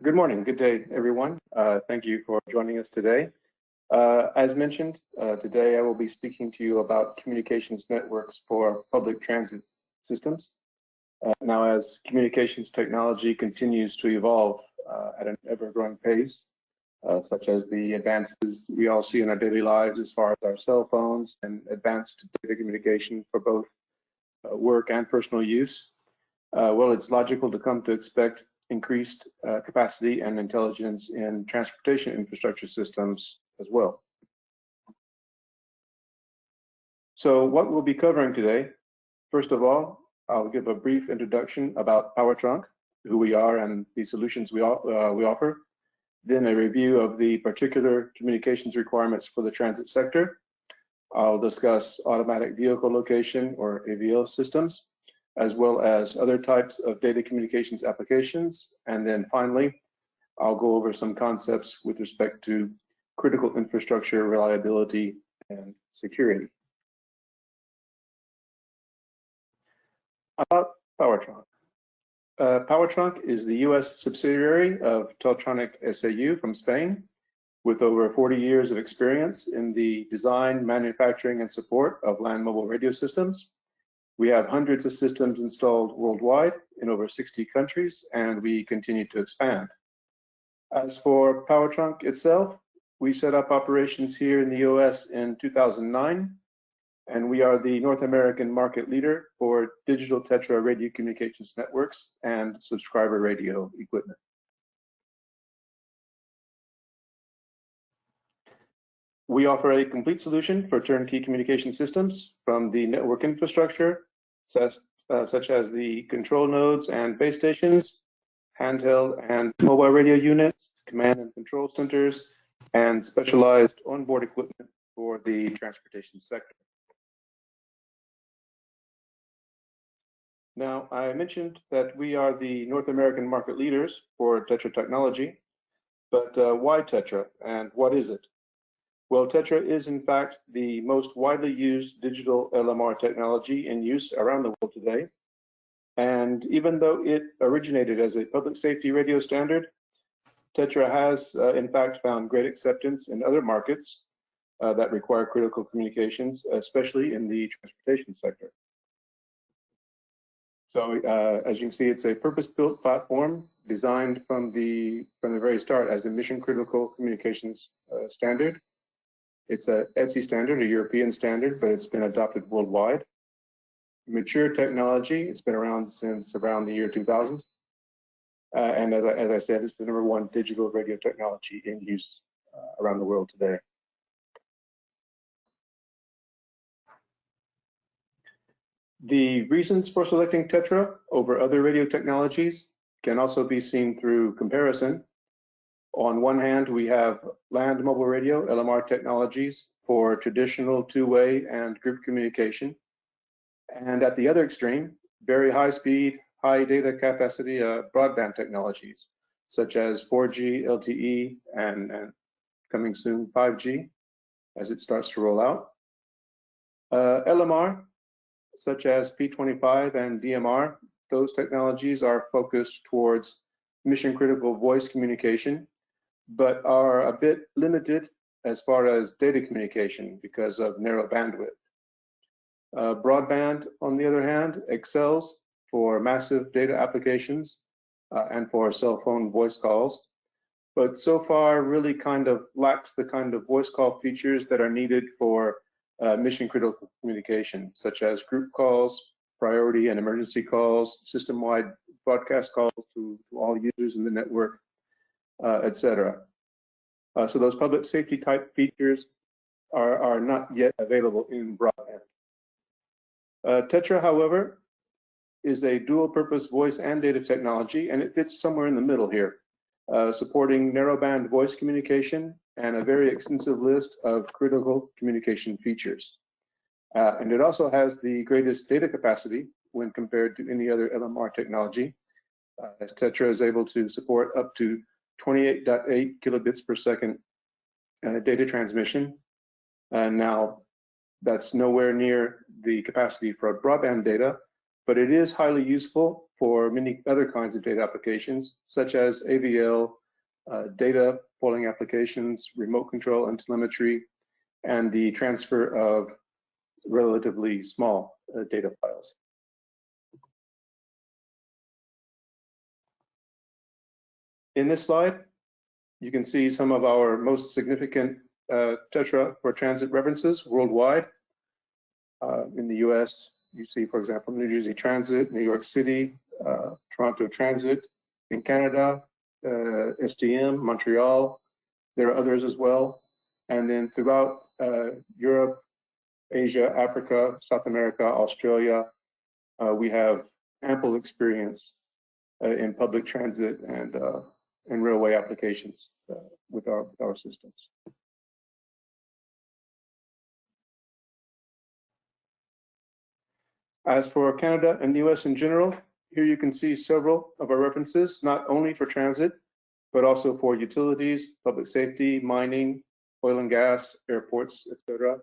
Good morning, good day, everyone. Thank you for joining us today. As mentioned, today I will be speaking to you about communications networks for public transit systems. Now, as communications technology continues to evolve at an ever-growing pace, such as the advances we all see in our daily lives as far as our cell phones and advanced data communication for both work and personal use, well, it's logical to come to expect increased capacity and intelligence in transportation infrastructure systems as well. So what we'll be covering today, first of all, I'll give a brief introduction about PowerTrunk, who we are and the solutions we offer, then a review of the particular communications requirements for the transit sector. I'll discuss automatic vehicle location or AVL systems, as well as other types of data communications applications. And then finally, I'll go over some concepts with respect to critical infrastructure reliability and security. About PowerTrunk. PowerTrunk is the US subsidiary of Teltronic SAU from Spain, with over 40 years of experience in the design, manufacturing, and support of land mobile radio systems. We have hundreds of systems installed worldwide in over 60 countries, and we continue to expand. As for PowerTrunk itself, we set up operations here in the US in 2009, and we are the North American market leader for digital TETRA radio communications networks and subscriber radio equipment. We offer a complete solution for turnkey communication systems, from the network infrastructure, such as the control nodes and base stations, handheld and mobile radio units, command and control centers, and specialized onboard equipment for the transportation sector. Now, I mentioned that we are the North American market leaders for TETRA technology, but why TETRA and what is it? Well, TETRA is in fact the most widely used digital LMR technology in use around the world today. And even though it originated as a public safety radio standard, TETRA has in fact found great acceptance in other markets that require critical communications, especially in the transportation sector. So as you can see, it's a purpose-built platform designed from the very start as a mission-critical communications standard. It's a ETSI standard, a European standard, but it's been adopted worldwide. Mature technology, it's been around since around the year 2000. And as I said, it's the #1 digital radio technology in use around the world today. The reasons for selecting TETRA over other radio technologies can also be seen through comparison. On one hand, we have land mobile radio, LMR technologies for traditional two-way and group communication. And at the other extreme, very high speed, high data capacity broadband technologies, such as 4G, LTE, and coming soon 5G as it starts to roll out. LMR, such as P25 and DMR, those technologies are focused towards mission-critical voice communication, but are a bit limited as far as data communication because of narrow bandwidth. Broadband, on the other hand, excels for massive data applications and for cell phone voice calls, but so far really kind of lacks the kind of voice call features that are needed for mission-critical communication, such as group calls, priority and emergency calls, system-wide broadcast calls to all users in the network, etc. So those public safety type features are not yet available in broadband. TETRA, however, is a dual purpose voice and data technology, and it fits somewhere in the middle here, supporting narrowband voice communication and a very extensive list of critical communication features. And it also has the greatest data capacity when compared to any other LMR technology, as TETRA is able to support up to 28.8 kilobits per second data transmission. Now, that's nowhere near the capacity for broadband data, but it is highly useful for many other kinds of data applications, such as AVL, data polling applications, remote control and telemetry, and the transfer of relatively small data files. In this slide, you can see some of our most significant Tetra for transit references worldwide. In the US, you see, for example, New Jersey Transit, New York City, Toronto Transit. In Canada, STM, Montreal. There are others as well. And then throughout Europe, Asia, Africa, South America, Australia, we have ample experience in public transit and railway applications with our systems. As for Canada and the US in general, here you can see several of our references, not only for transit, but also for utilities, public safety, mining, oil and gas, airports, etc.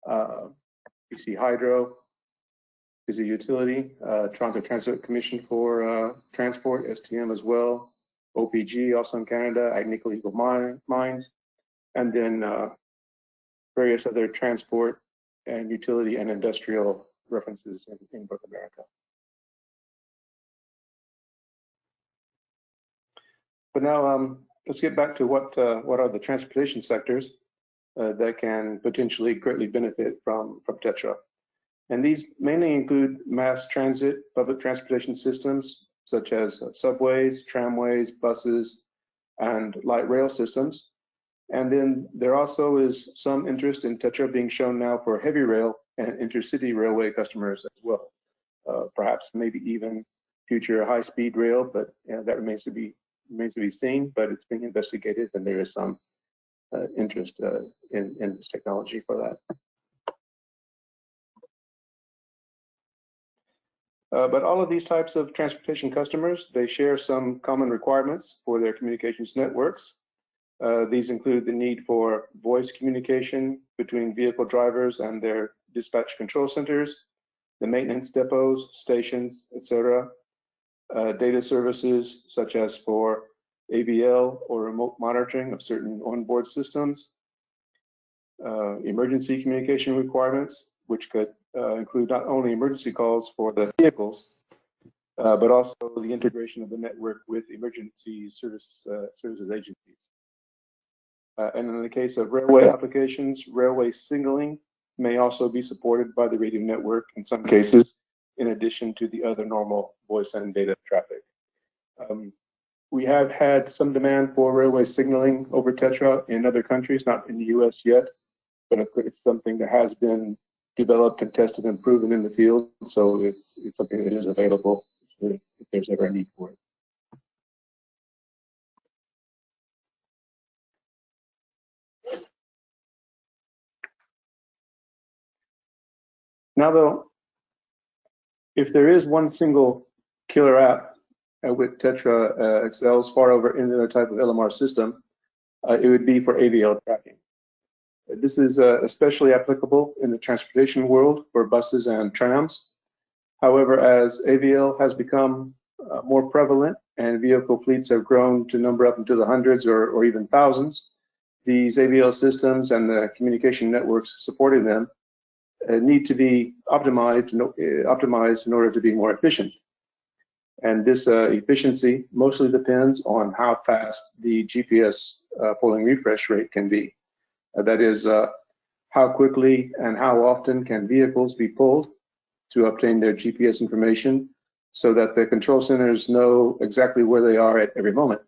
BC Hydro is a utility, Toronto Transit Commission for Transport, STM as well, OPG also in Canada, Agnico Eagle Mines, and then various other transport and utility and industrial references in North America. But now let's get back to what are the transportation sectors that can potentially greatly benefit from Tetra. And these mainly include mass transit, public transportation systems, such as subways, tramways, buses, and light rail systems. And then there also is some interest in Tetra being shown now for heavy rail and intercity railway customers as well. Perhaps maybe even future high-speed rail, but that remains to be seen, but it's being investigated, and there is some interest in this technology for that. But all of these types of transportation customers, they share some common requirements for their communications networks. These include the need for voice communication between vehicle drivers and their dispatch control centers, the maintenance depots, stations, etc. Data services such as for AVL or remote monitoring of certain onboard systems, emergency communication requirements, which could include not only emergency calls for the vehicles, but also the integration of the network with emergency services agencies. And in the case of railway applications, railway signaling may also be supported by the radio network in some cases, in addition to the other normal voice and data traffic. We have had some demand for railway signaling over Tetra in other countries, not in the US yet, but it's something that has been developed and tested and proven in the field. So it's something that is available if there's ever a need for it. Now though, if there is one single killer app with Tetra excels far over any other type of LMR system, it would be for AVL tracking. This is especially applicable in the transportation world for buses and trams. However, as AVL has become more prevalent and vehicle fleets have grown to number up into the hundreds or even thousands, these AVL systems and the communication networks supporting them need to be optimized in order to be more efficient. And this efficiency mostly depends on how fast the GPS polling refresh rate can be. That is, how quickly and how often can vehicles be pulled to obtain their GPS information so that the control centers know exactly where they are at every moment.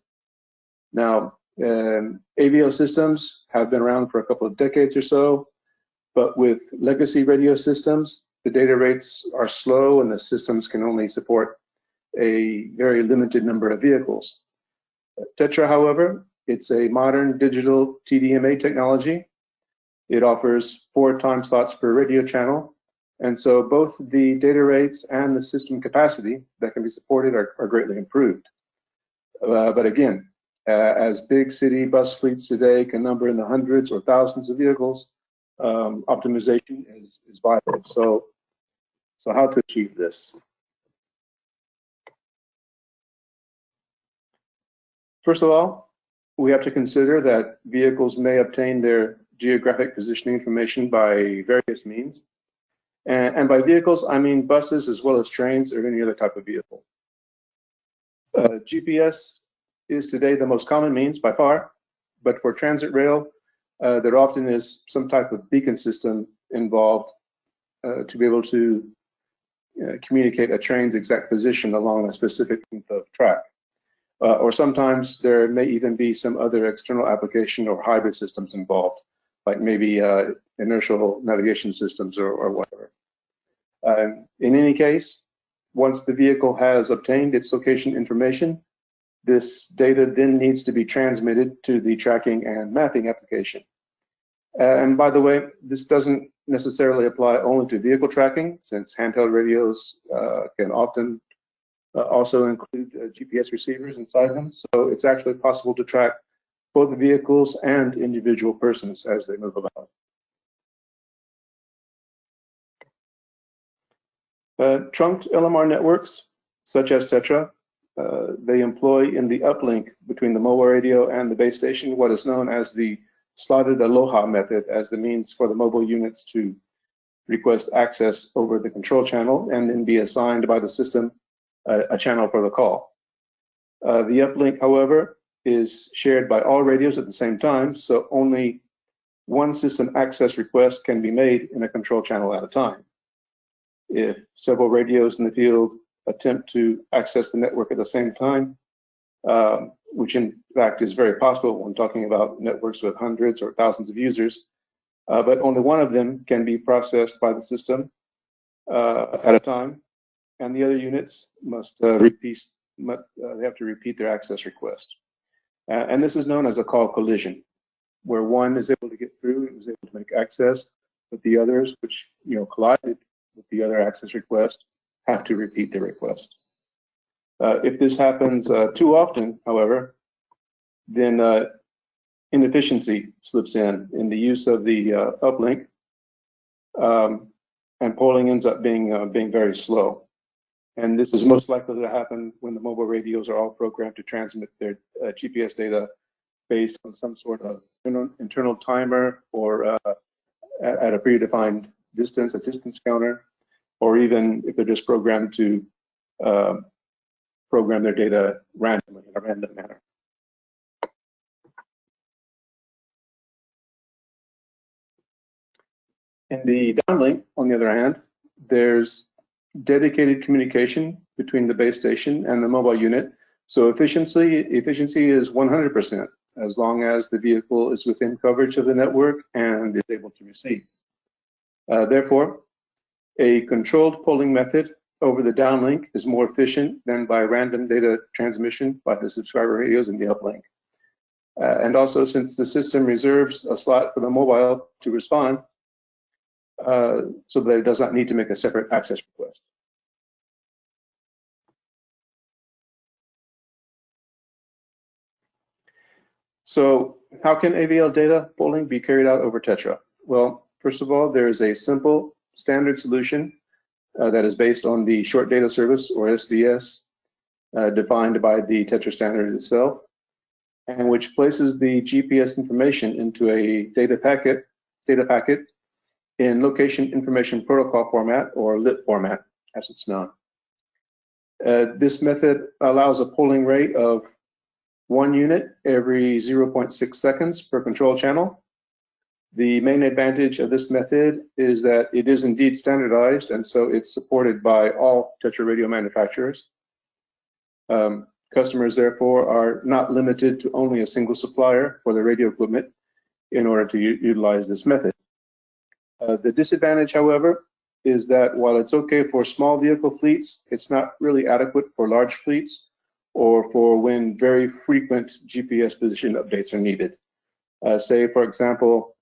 Now, AVL systems have been around for a couple of decades or so, but with legacy radio systems, the data rates are slow and the systems can only support a very limited number of vehicles. Tetra, however, it's a modern digital TDMA technology. It offers 4 time slots per radio channel. And so both the data rates and the system capacity that can be supported are greatly improved. But again, as big city bus fleets today can number in the hundreds or thousands of vehicles, optimization is vital. So how to achieve this? First of all, we have to consider that vehicles may obtain their geographic positioning information by various means. And by vehicles, I mean buses as well as trains or any other type of vehicle. GPS is today the most common means by far, but for transit rail, there often is some type of beacon system involved to be able to communicate a train's exact position along a specific length of track. Or sometimes there may even be some other external application or hybrid systems involved, like maybe inertial navigation systems or whatever. In any case, once the vehicle has obtained its location information, this data then needs to be transmitted to the tracking and mapping application. And by the way, this doesn't necessarily apply only to vehicle tracking, since handheld radios can often also include GPS receivers inside them. So it's actually possible to track both vehicles and individual persons as they move about. Trunked LMR networks, such as Tetra, they employ in the uplink between the mobile radio and the base station what is known as the slotted aloha method as the means for the mobile units to request access over the control channel and then be assigned by the system a channel for the call. The uplink, however, is shared by all radios at the same time, so only one system access request can be made in a control channel at a time. If several radios in the field attempt to access the network at the same time, which in fact is very possible when talking about networks with hundreds or thousands of users, but only one of them can be processed by the system at a time, and the other units must they have to repeat their access request. And this is known as a call collision, where one is able to get through, is able to make access, but the others, which collided with the other access request, have to repeat the request. If this happens too often, however, then inefficiency slips in the use of the uplink, and polling ends up being very slow. And this is most likely to happen when the mobile radios are all programmed to transmit their GPS data based on some sort of internal timer or at a predefined distance, a distance counter, or even if they're just programmed to program their data randomly in a random manner. In the downlink, on the other hand, there's dedicated communication between the base station and the mobile unit. So efficiency is 100% as long as the vehicle is within coverage of the network and is able to receive. Therefore, a controlled polling method over the downlink is more efficient than by random data transmission by the subscriber radios in the uplink. And also, since the system reserves a slot for the mobile to respond, so that it does not need to make a separate access request. So how can AVL data polling be carried out over Tetra? Well, first of all, there is a simple standard solution that is based on the short data service, or SDS, defined by the Tetra standard itself, and which places the GPS information into a data packet in location information protocol format, or LIP format, as it's known. This method allows a polling rate of 1 unit every 0.6 seconds per control channel. The main advantage of this method is that it is indeed standardized, and so it's supported by all Tetra radio manufacturers. Customers, therefore, are not limited to only a single supplier for the radio equipment in order to utilize this method. The disadvantage, however, is that while it's okay for small vehicle fleets, it's not really adequate for large fleets or for when very frequent GPS position updates are needed. Say, for example,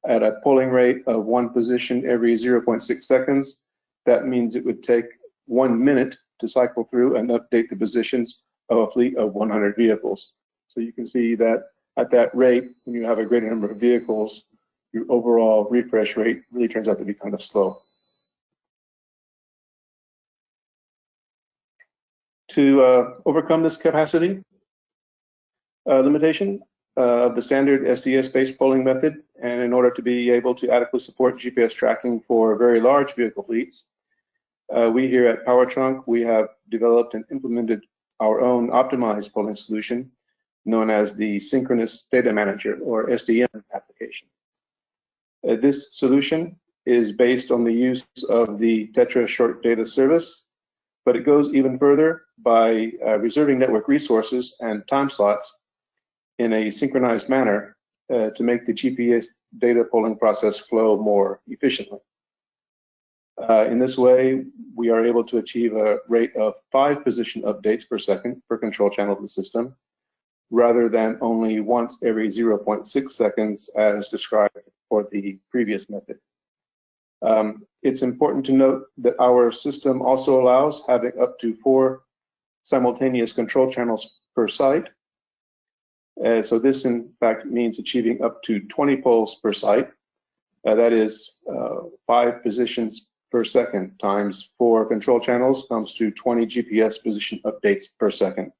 at a polling rate of 1 position every 0.6 seconds, that means it would take 1 minute to cycle through and update the positions of a fleet of 100 vehicles. So you can see that at that rate, when you have a greater number of vehicles, your overall refresh rate really turns out to be kind of slow. To overcome this capacity, Limitation of the standard SDS-based polling method, and in order to be able to adequately support GPS tracking for very large vehicle fleets, we here at PowerTrunk, we have developed and implemented our own optimized polling solution known as the Synchronous Data Manager, or SDM application. This solution is based on the use of the Tetra Short Data Service, but it goes even further by reserving network resources and time slots in a synchronized manner to make the GPS data polling process flow more efficiently. In this way, we are able to achieve a rate of 5 position updates per second per control channel of the system, rather than only once every 0.6 seconds as described for the previous method. It's important to note that our system also allows having up to 4 simultaneous control channels per site. So this, in fact, means achieving up to 20 polls per site. That is 5 positions per second times 4 control channels comes to 20 GPS position updates per second.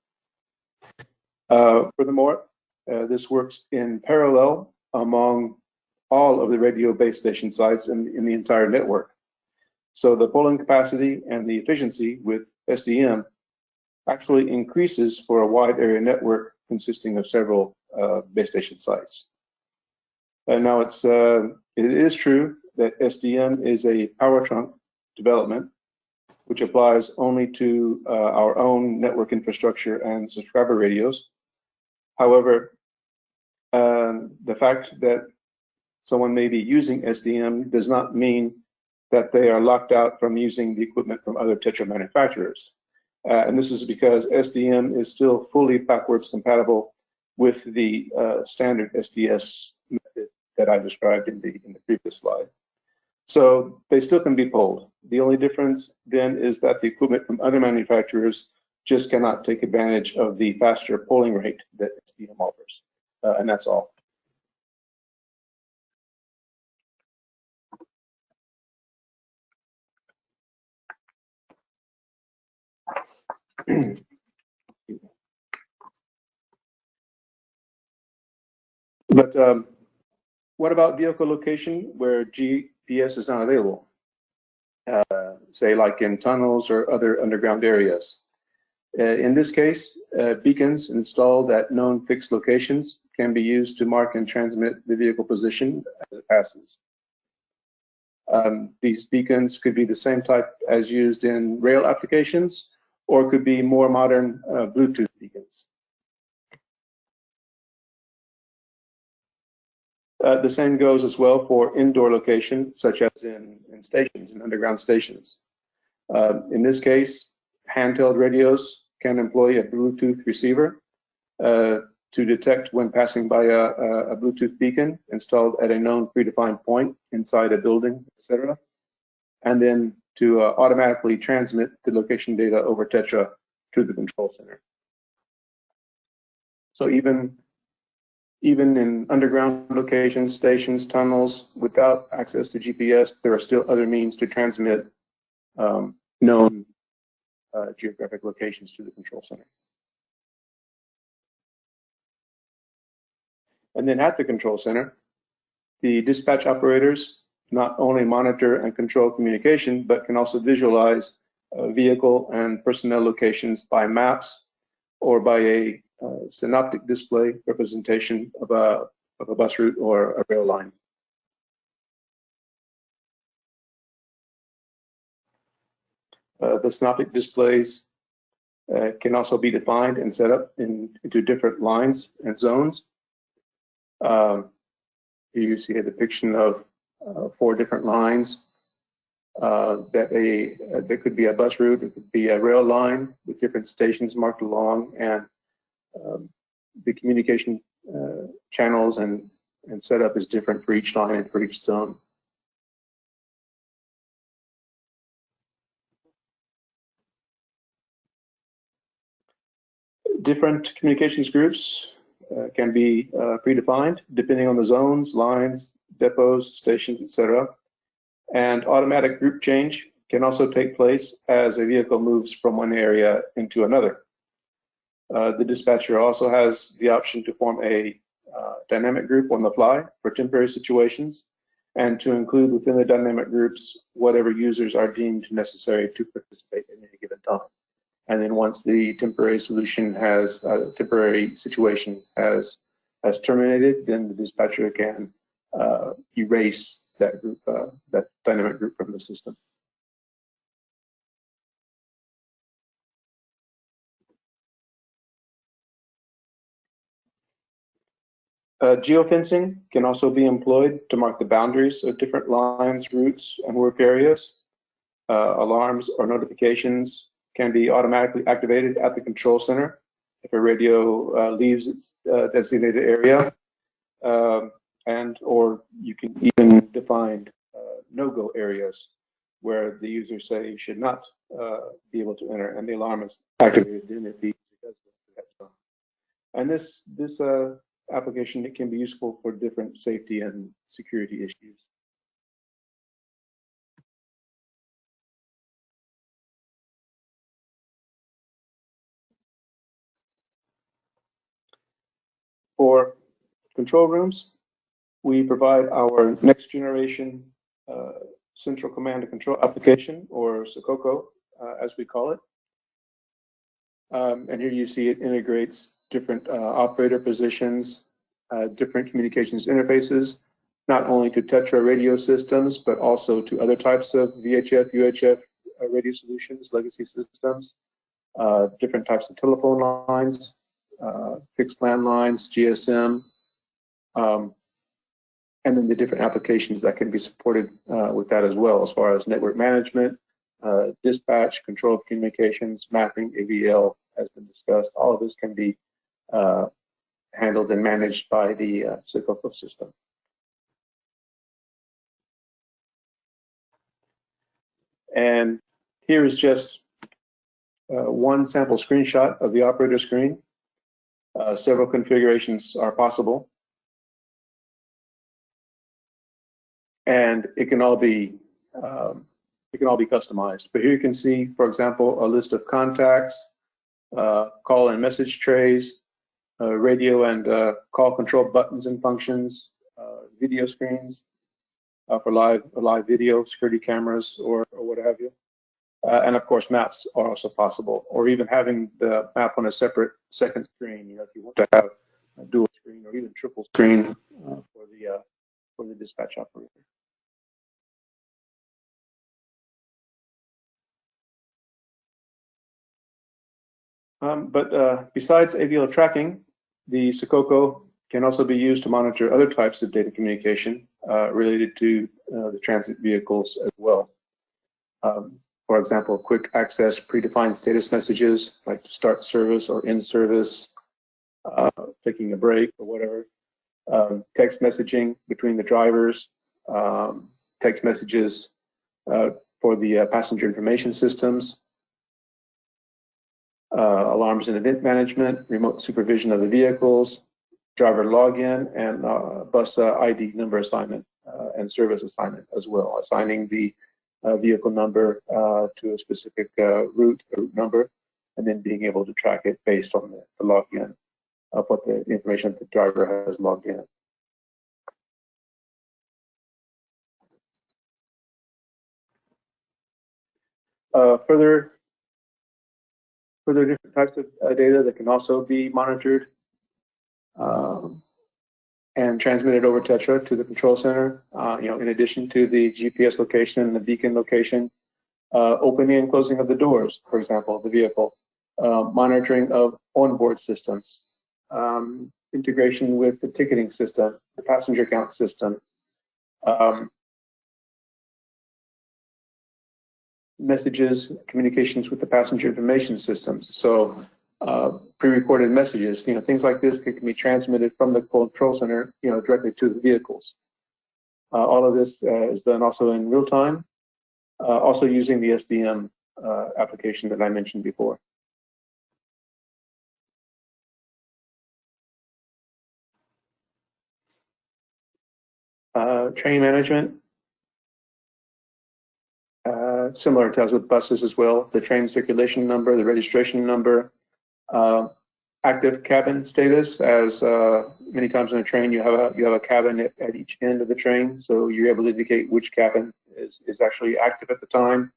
Furthermore, this works in parallel among all of the radio base station sites in the entire network. So the polling capacity and the efficiency with SDM actually increases for a wide area network consisting of several base station sites. Now it is true that SDM is a PowerTrunk development, which applies only to our own network infrastructure and subscriber radios. However, the fact that someone may be using SDM does not mean that they are locked out from using the equipment from other Tetra manufacturers. And this is because SDM is still fully backwards compatible with the standard SDS method that I described in the previous slide. So they still can be polled. The only difference then is that the equipment from other manufacturers just cannot take advantage of the faster polling rate that SDM offers. And that's all. But what about vehicle location where GPS is not available? Say like in tunnels or other underground areas. In this case, beacons installed at known fixed locations can be used to mark and transmit the vehicle position as it passes. These beacons could be the same type as used in rail applications, or could be more modern Bluetooth beacons. The same goes as well for indoor location, such as in stations, in underground stations. In this case, handheld radios can employ a Bluetooth receiver to detect when passing by a Bluetooth beacon installed at a known predefined point inside a building, etc., and then to automatically transmit the location data over Tetra to the control center. So even in underground locations, stations, tunnels, without access to GPS, there are still other means to transmit known geographic locations to the control center. And then at the control center, the dispatch operators not only monitor and control communication, but can also visualize vehicle and personnel locations by maps or by a synoptic display representation of a bus route or a rail line. The synoptic displays can also be defined and set up into different lines and zones. Here you see a depiction of 4 different lines. That could be a bus route, it could be a rail line with different stations marked along, and the communication channels and setup is different for each line and for each zone. Different communications groups can be predefined depending on the zones, lines, depots, stations, etc. And automatic group change can also take place as a vehicle moves from one area into another. The dispatcher also has the option to form a dynamic group on the fly for temporary situations, and to include within the dynamic groups whatever users are deemed necessary to participate in any given time. And then once the temporary situation has terminated, then the dispatcher can erase that group, that dynamic group from the system. Geofencing can also be employed to mark the boundaries of different lines, routes, and work areas. Alarms or notifications can be automatically activated at the control center if a radio leaves its designated area, and or you can even define no-go areas where the user say should not be able to enter, and the alarm is activated then if the user does that. And this application, it can be useful for different safety and security issues. For control rooms, we provide our next generation central command and control application, or SOCOCO, as we call it. And here you see it integrates different operator positions, different communications interfaces, not only to Tetra radio systems, but also to other types of VHF, UHF radio solutions, legacy systems, different types of telephone lines, fixed landlines, GSM, and then the different applications that can be supported with that as well, as far as network management, dispatch, control of communications, mapping, AVL has been discussed. All of this can be handled and managed by the SOCOCO system. And here is just one sample screenshot of the operator screen. Several configurations are possible, and it can all be customized. But here you can see, for example, a list of contacts, call and message trays, radio and call control buttons and functions, video screens for live video, security cameras, or what have you. And of course, maps are also possible, or even having the map on a separate second screen. You know, if you want to have a dual screen or even triple screen for the dispatch operator. But besides AVL tracking, the SOCOCO can also be used to monitor other types of data communication related to the transit vehicles as well. For example, quick access predefined status messages like start service or end service, taking a break or whatever, text messaging between the drivers, text messages for the passenger information systems, alarms and event management, remote supervision of the vehicles, driver login, and bus ID number assignment and service assignment as well, assigning the vehicle number to a specific route number, and then being able to track it based on the login of what the information that the driver has logged in. Further different types of data that can also be monitored and transmitted over Tetra to the control center. You know, in addition to the GPS location and the beacon location, opening and closing of the doors, for example, of the vehicle, monitoring of onboard systems, integration with the ticketing system, the passenger count system, messages, communications with the passenger information systems. So pre-recorded messages, you know, things like this can be transmitted from the control center, you know, directly to the vehicles. All of this is done also in real time, also using the SDM application that I mentioned before. Train management, similar to as with buses as well, the train circulation number, the registration number, active cabin status, as many times on a train you have a cabin at each end of the train, so you're able to indicate which cabin is actually active at the time.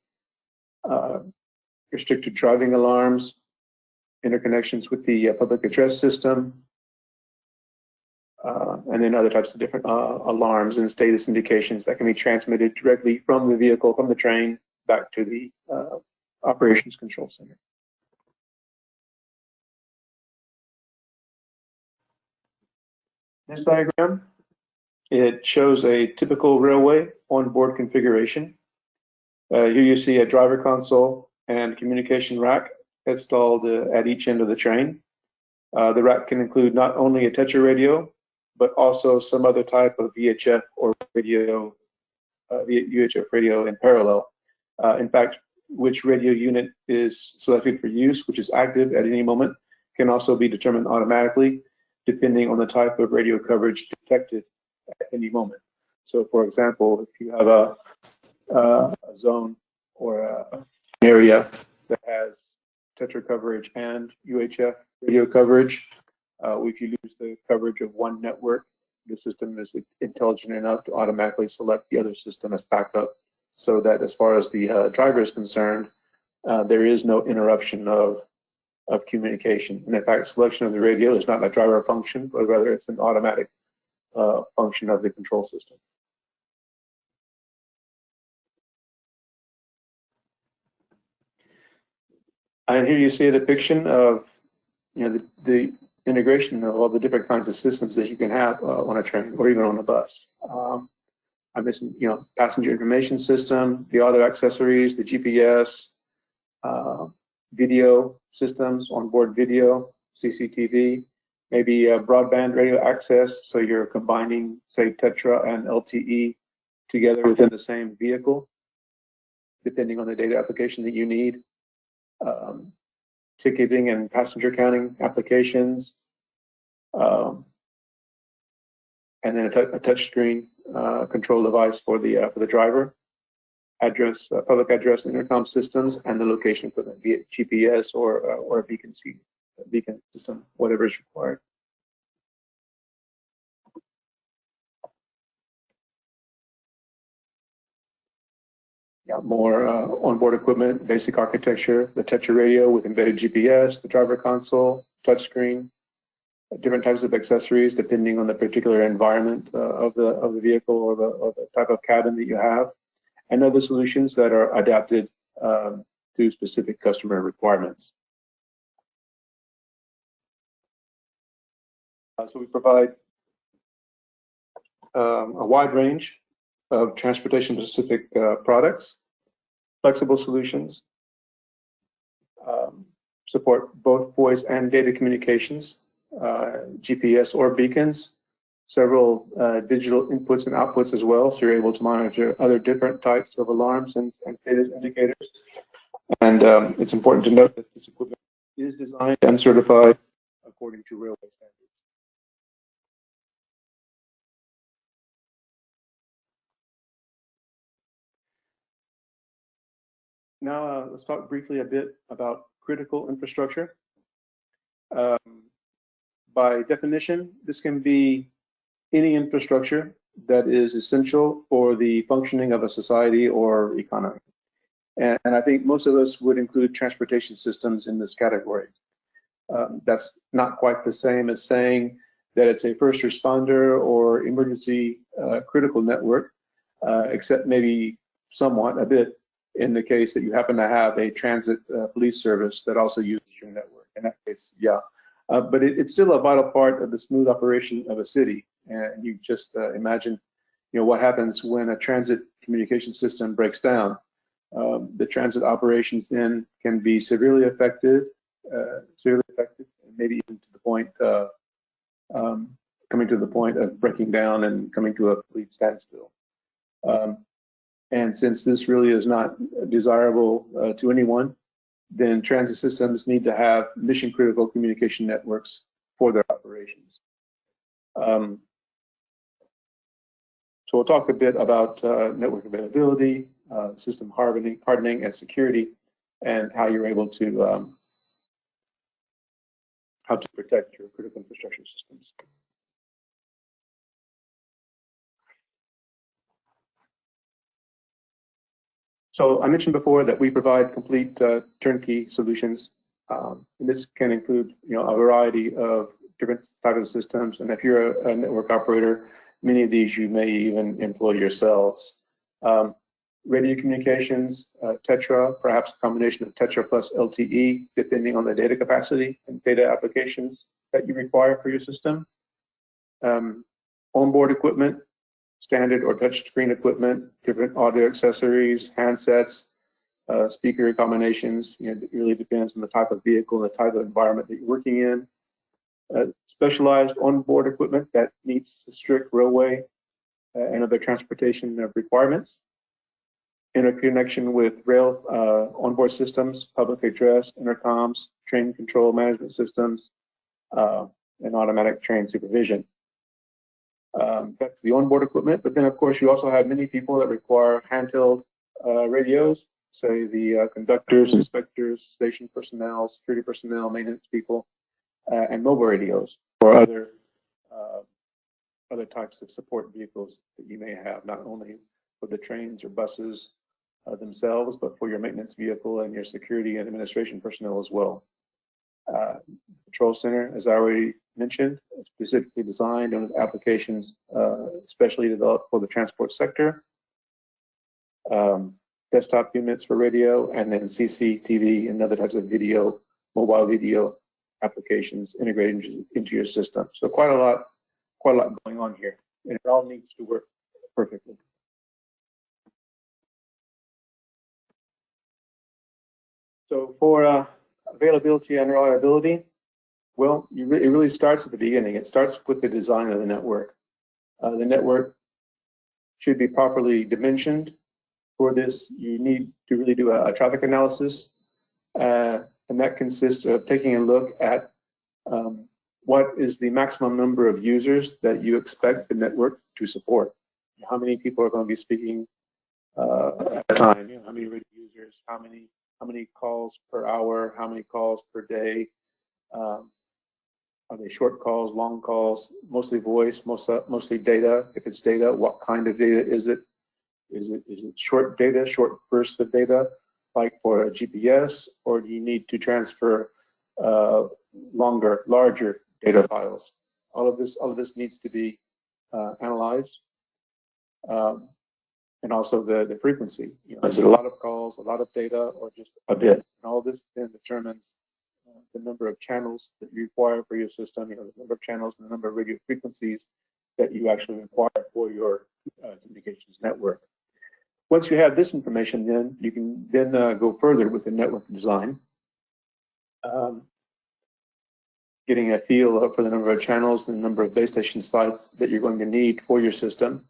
Restricted driving alarms, interconnections with the public address system, and then other types of different alarms and status indications that can be transmitted directly from the vehicle, from the train, back to the operations control center. This diagram, it shows a typical railway onboard configuration. Here you see a driver console and communication rack installed at each end of the train. The rack can include not only a TETRA radio, but also some other type of VHF or radio, UHF radio in parallel. In fact, which radio unit is selected for use, which is active at any moment, can also be determined automatically, depending on the type of radio coverage detected at any moment. So, for example, if you have a zone or an area that has TETRA coverage and UHF radio coverage, if you lose the coverage of one network, the system is intelligent enough to automatically select the other system as backup, so that as far as the driver is concerned, there is no interruption of communication. And in fact, selection of the radio is not a driver function, but rather it's an automatic function of the control system. And here you see a depiction of the integration of all the different kinds of systems that you can have on a train or even on a bus. I mentioned, passenger information system, the auto accessories, the GPS, video systems, onboard video, CCTV, maybe broadband radio access, so you're combining, say, TETRA and LTE together within the same vehicle, depending on the data application that you need. Ticketing and passenger counting applications, and then a touch screen control device for the driver, public address intercom systems, and the location for the via GPS or a beacon system, whatever is required. Yeah, more onboard equipment, basic architecture, the TETRA radio with embedded GPS, the driver console, touchscreen, different types of accessories depending on the particular environment of the vehicle or the type of cabin that you have, and other solutions that are adapted to specific customer requirements. So we provide a wide range of transportation-specific products, flexible solutions, support both voice and data communications, GPS or beacons, several digital inputs and outputs as well, so you're able to monitor other different types of alarms and data indicators. And it's important to note that this equipment is designed and certified according to railway standards. Now, let's talk briefly a bit about critical infrastructure. By definition, this can be any infrastructure that is essential for the functioning of a society or economy. And I think most of us would include transportation systems in this category. That's not quite the same as saying that it's a first responder or emergency critical network, except maybe somewhat a bit in the case that you happen to have a transit police service that also uses your network. In that case, yeah. But it's still a vital part of the smooth operation of a city. And you just imagine, what happens when a transit communication system breaks down. The transit operations then can be severely affected, and maybe even to the point, coming to the point of breaking down and coming to a complete standstill. And since this really is not desirable to anyone, then transit systems need to have mission-critical communication networks for their operations. So we'll talk a bit about network availability, system hardening, and security, and how you're able to how to protect your critical infrastructure systems. So I mentioned before that we provide complete turnkey solutions. And this can include, a variety of different types of systems. And if you're a network operator, many of these you may even employ yourselves. Radio communications, Tetra, perhaps a combination of Tetra plus LTE, depending on the data capacity and data applications that you require for your system. Onboard equipment, standard or touch screen equipment, different audio accessories, handsets, speaker combinations. It really depends on the type of vehicle and the type of environment that you're working in. Specialized onboard equipment that meets strict railway and other transportation requirements. Interconnection with rail onboard systems, public address, intercoms, train control management systems, and automatic train supervision. That's the onboard equipment, but then of course you also have many people that require handheld radios, say the conductors, inspectors, station personnel, security personnel, maintenance people, and mobile radios for other types of support vehicles that you may have, not only for the trains or buses themselves, but for your maintenance vehicle and your security and administration personnel as well. Control center, as I already mentioned, specifically designed and applications especially developed for the transport sector. Desktop units for radio, and then CCTV and other types of video, mobile video applications integrated into your system. So quite a lot going on here, and it all needs to work perfectly. So for availability and reliability, well, it really starts at the beginning. It starts with the design of the network. The network should be properly dimensioned. For this, you need to really do a traffic analysis, and that consists of taking a look at what is the maximum number of users that you expect the network to support. How many people are going to be speaking at a time? How many radio users? How many calls per hour? How many calls per day? Are they short calls, long calls, mostly voice, mostly data? If it's data, what kind of data is it? Is it short data, short bursts of data, like for a GPS, or do you need to transfer larger data files? All of this needs to be analyzed, and also the frequency. Is it a lot of calls, a lot of data, or just a bit? And all this then determines the number of channels that you require for your system, the number of channels and the number of radio frequencies that you actually require for your communications network. Once you have this information, then you can go further with the network design, getting a feel for the number of channels and the number of base station sites that you're going to need for your system.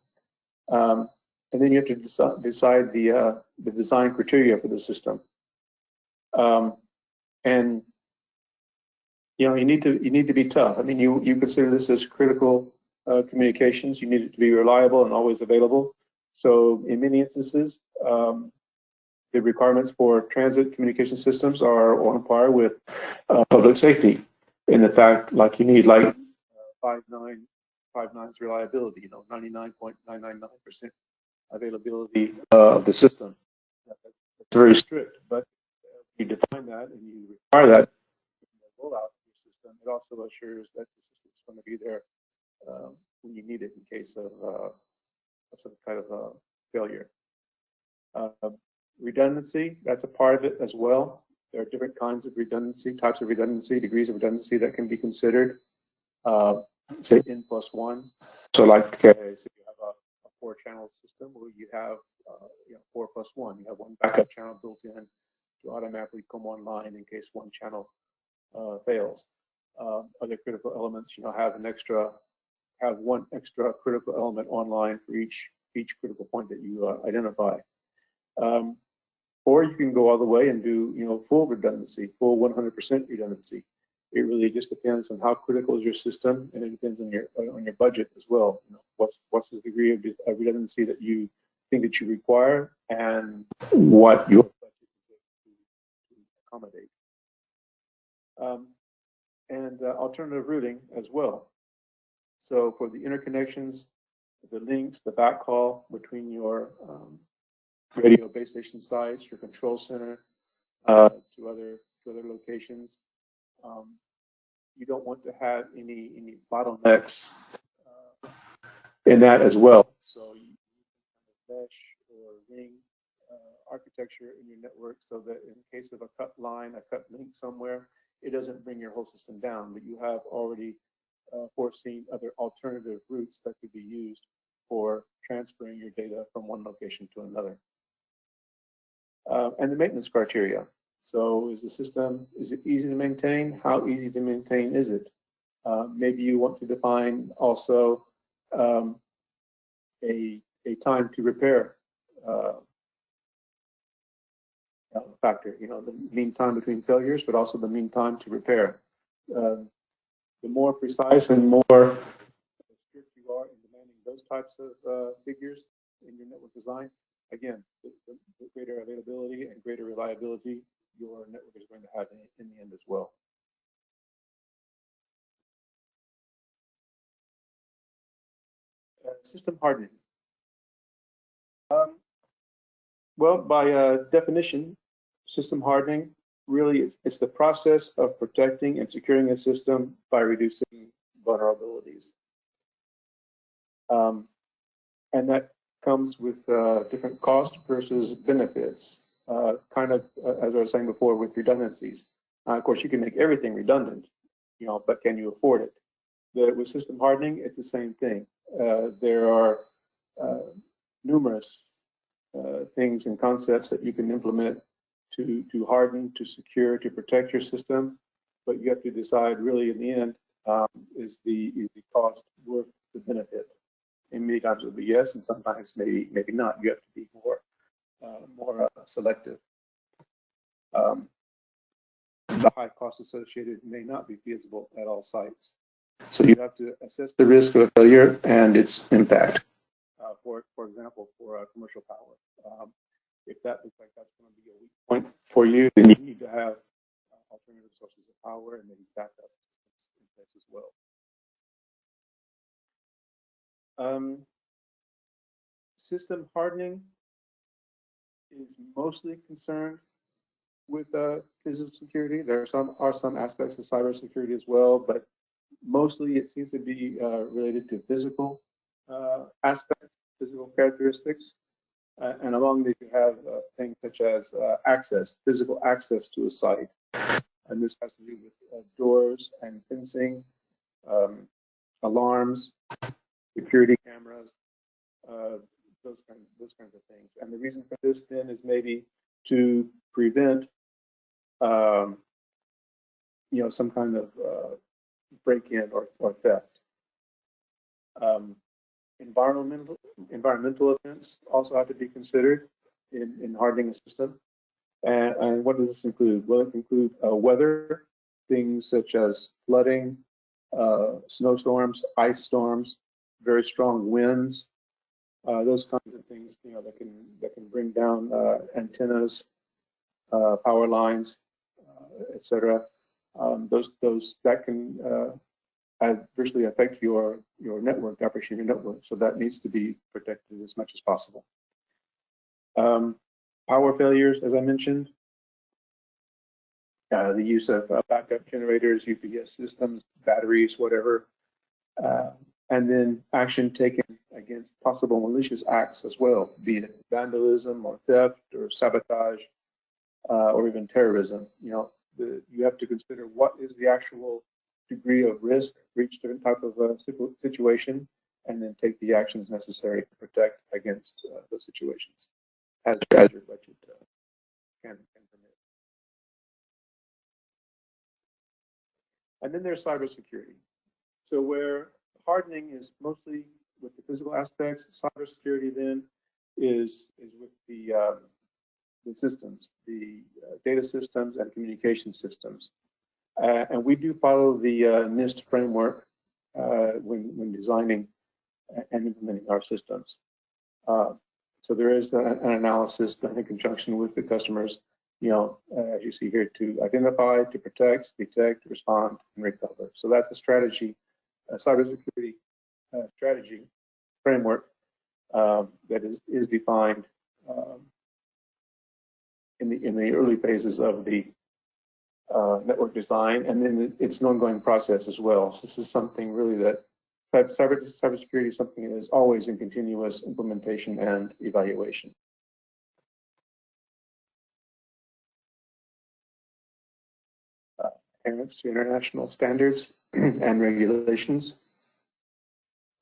And then you have to decide the design criteria for the system. And you need to be tough. I mean, you consider this as critical communications. You need it to be reliable and always available. So in many instances, the requirements for transit communication systems are on par with public safety, in the fact like you need 5.9's reliability, 99.999% availability of the system. That's very strict, but you define that and you require that in the rollout of your system. It also assures that the system is going to be there when you need it in case of some kind of failure. Redundancy, that's a part of it as well. There are different kinds of redundancy, types of redundancy, degrees of redundancy that can be considered. Say N+1. So like say you have a 4-channel system where you have 4+1. You have one backup channel built in to automatically come online in case one channel fails. Other critical elements, have one extra critical element online for each critical point that you identify. Or you can go all the way and do full redundancy, full 100% redundancy. It really just depends on how critical is your system, and it depends on your budget as well. What's the degree of redundancy that you think that you require, and what your budget is to accommodate. and alternative routing as well. So for the interconnections, the links, the backhaul between your radio base station sites, your control center to other locations, you don't want to have any bottlenecks in that as well. So you mesh or ring architecture in your network so that in case of a cut line, a cut link somewhere, it doesn't bring your whole system down, but you have already foreseen other alternative routes that could be used for transferring your data from one location to another. And the maintenance criteria. So is the system, is it easy to maintain? How easy to maintain is it? Maybe you want to define also a time to repair factor, the mean time between failures, but also the mean time to repair. The more precise and more strict you are in demanding those types of figures in your network design, again, the greater availability and greater reliability your network is going to have in the end as well. System hardening. Well, by definition, system hardening really it's the process of protecting and securing a system by reducing vulnerabilities. And that comes with different costs versus benefits, kind of as I was saying before with redundancies. Of course, you can make everything redundant, but can you afford it? With system hardening, it's the same thing. There are numerous things and concepts that you can implement to harden, to secure, to protect your system, but you have to decide really in the end, is the cost worth the benefit? And many times it'll be yes, and sometimes maybe not. You have to be more selective. The high cost associated may not be feasible at all sites. So you have to assess the risk of a failure and its impact. For example, for commercial power, if that looks like that's going to be a weak point for you, then you need to have alternative sources of power and maybe backup systems in place as well. System hardening is mostly concerned with physical security. There are some aspects of cybersecurity as well, but mostly it seems to be related to physical aspects, physical characteristics. And along these you have things such as physical access to a site. And this has to do with doors and fencing, alarms, security cameras, those kinds of things. And the reason for this then is maybe to prevent some kind of break-in or theft. Environmental events also have to be considered in hardening a system. And what does this include? Well, it includes weather, things such as flooding, snowstorms, ice storms, very strong winds, those kinds of things, that can bring down antennas, power lines, etc. That can adversely affect your network, the operation of your network. So that needs to be protected as much as possible. Power failures, as I mentioned, the use of backup generators, UPS systems, batteries, whatever, and then action taken against possible malicious acts as well, be it vandalism or theft or sabotage or even terrorism. You have to consider what is the actual degree of risk for each different type of situation, and then take the actions necessary to protect against those situations as your budget can permit. And then there's cybersecurity. So where hardening is mostly with the physical aspects, cybersecurity then is with the systems, the data systems and communication systems. And we do follow the NIST framework when designing and implementing our systems. So there is an analysis done in conjunction with the customers as you see here, to identify, to protect, detect, respond, and recover. So that's a strategy, a cybersecurity strategy framework that is defined in the early phases of the network design, and then it's an ongoing process as well. So this is something really that cybersecurity is something that is always in continuous implementation and evaluation. Adherence to international standards and regulations.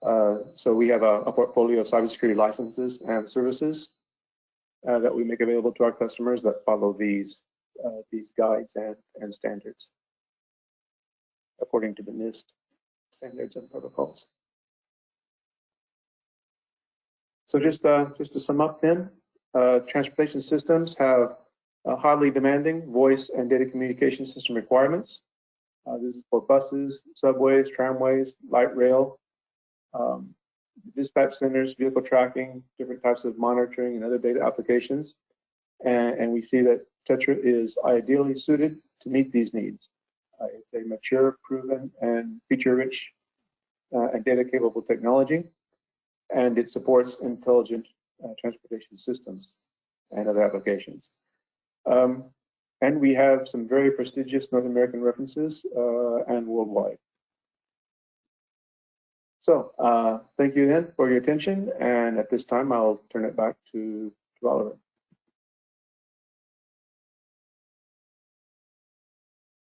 So we have a portfolio of cybersecurity licenses and services that we make available to our customers that follow these guides and standards according to the NIST standards and protocols. So just to sum up then, transportation systems have highly demanding voice and data communication system requirements. This is for buses, subways, tramways, light rail, dispatch centers, vehicle tracking, different types of monitoring and other data applications. And we see that TETRA is ideally suited to meet these needs. It's a mature, proven, and feature-rich and data-capable technology, and it supports intelligent transportation systems and other applications. And we have some very prestigious North American references and worldwide. So thank you again for your attention, and at this time I'll turn it back to Oliver.